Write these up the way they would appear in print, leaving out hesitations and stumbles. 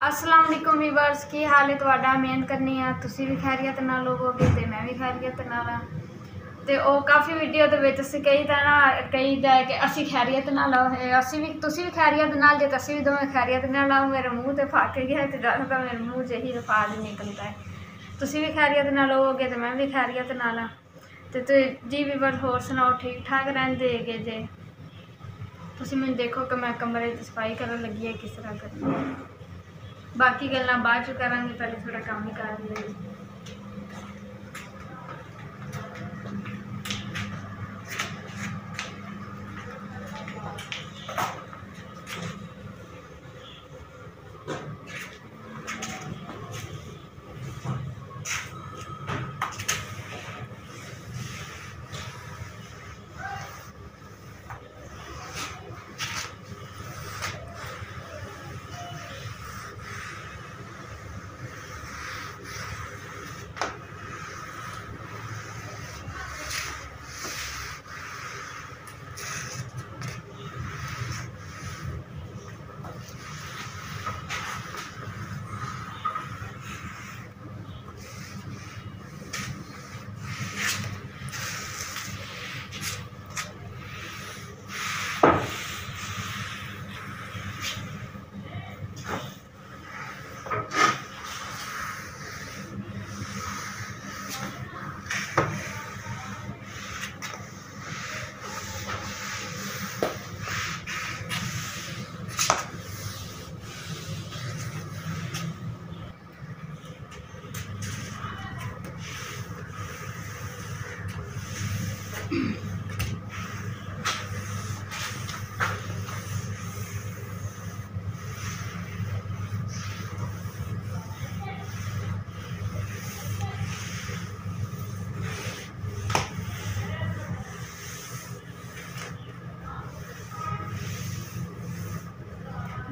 अस्सलाम वालेकुम वीवर्स, की हाल है तुहाडा। मेहनत करनी आ तुसी भी खैरियत नाल होवोगे ते मैं भी खैरियत नाल हाँ। ते ओ काफ़ी वीडियो दे विच असीं कही जाए कि असीं खैरियत नाल असीं भी तुसी भी खैरियत नाल जे असीं भी दोवें खैरियत नाल आओ। मेरे मुँह ते फक गया ते ज़्यादा तो मेरे मुँह च ही अल्फाज निकलता है। तुसी भी खैरियत नाल होवोगे ते मैं भी खैरियत नाल हाँ। ते जी वीवर्स, होर सुनाओ, ठीक ठाक रहिंदे जे जे तुसी मैनूं देखो कि मैं कमरे च सफाई करन लगी है किस तरह करनी है। बाकी गल्लां बाद च करांगे, पहले थोड़ा काम ही कर लईए।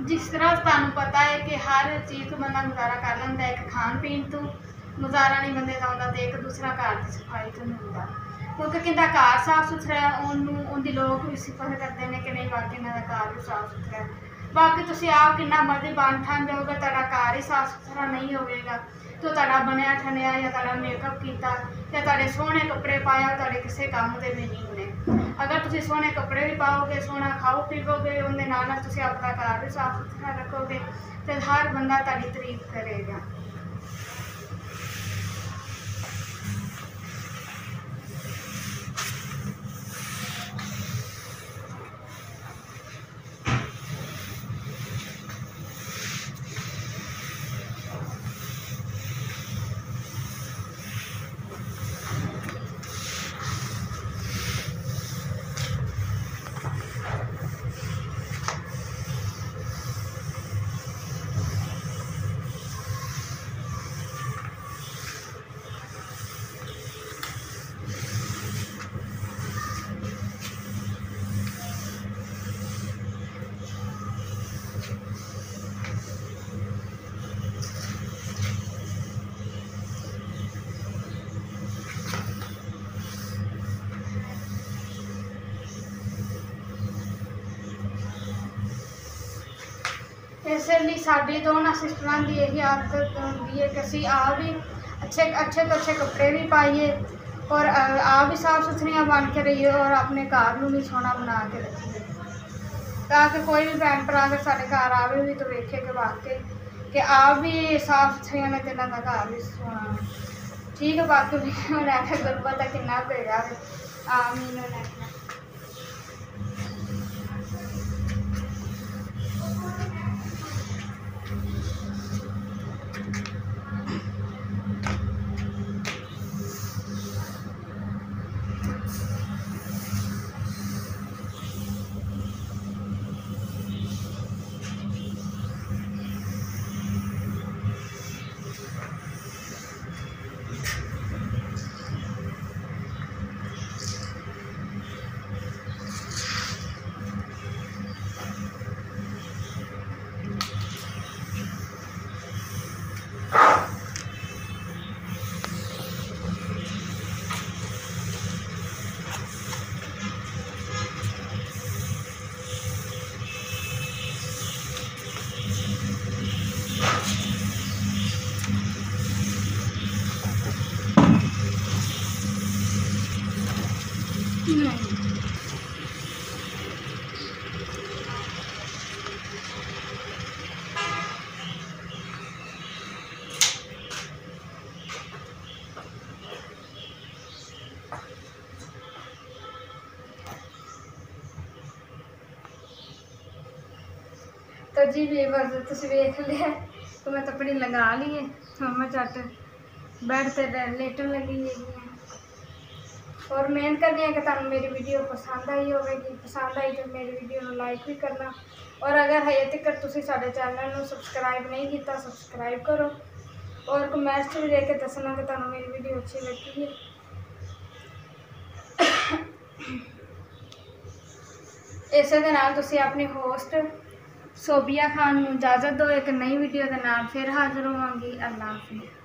जिस तरह तुहानूं पता है कि हर चीज़ तो बंदा गुजारा कर लैंदा, एक खाण पीण तो गुजारा नहीं बंदे का होंदा, ते एक दूसरा घर की सफाई तो नहीं होंदा। क्योंकि किंदा घर साफ सुथरा है, उन्होंने लोग भी सिफत करते हैं कि नहीं वाकई इन्हां दा घर भी साफ सुथरा है। बाकी तुसीं आप किन्ना मर्जी बन ठन जाओगे, तुहाडा घर ही साफ सुथरा नहीं होवेगा तो तुहाडा बनया ठनिया या तुहाडा मेकअप कीता या तुहाडे सोहने कपड़े पाया तुहाडे किसी काम दे नहीं होने। अगर तुसीं सोहने कपड़े भी पाओगे, सोहना खाओ पीवोगे, उहदे नाल तुसीं अपना घर भी साफ सुथरा रखोगे तो हर बंदा तुहाडी तारीफ करेगा। इसलिए साड़ी दोनों सिस्टरों की यही आदत होती है कि असी आप भी अच्छे तो अच्छे कपड़े भी पाइए और आप भी साफ सुथरियाँ बन के रहिए और अपने घर में भी सोहना बना के रखिए, ताकि कोई भी भैन भरा अगर साढ़े घर आवे भी तो वेखे कि वाकई कि आप भी साफ सुथरियाँ ने, तो इन्हों का घर भी सोहना ठीक है। बाकी उन्हें आख्या गुरबत का किन्ना होगा आमीन उन्हें आख्या। जी भी बस तुम वेख लिया तो मैं तपड़ी लगा ली है। हम मैं झट बैड से लेटन लगी है। और मेहनत करनी है कि तुम मेरी वीडियो पसंद आई होगी। पसंद आई तो मेरी वीडियो को लाइक भी करना। और अगर हजे तक तुम साडे चैनल को सबसक्राइब नहीं किया सबसक्राइब करो। और कमेंट्स भी देके दसना कि तुम मेरी वीडियो अच्छी लगी है। इस दे नाल तुसीं अपनी होस्ट सोबिया खान को इजाज़त दो। एक नई वीडियो के नाल फिर हाजिर होवांगी। अल्लाह हाफिज़।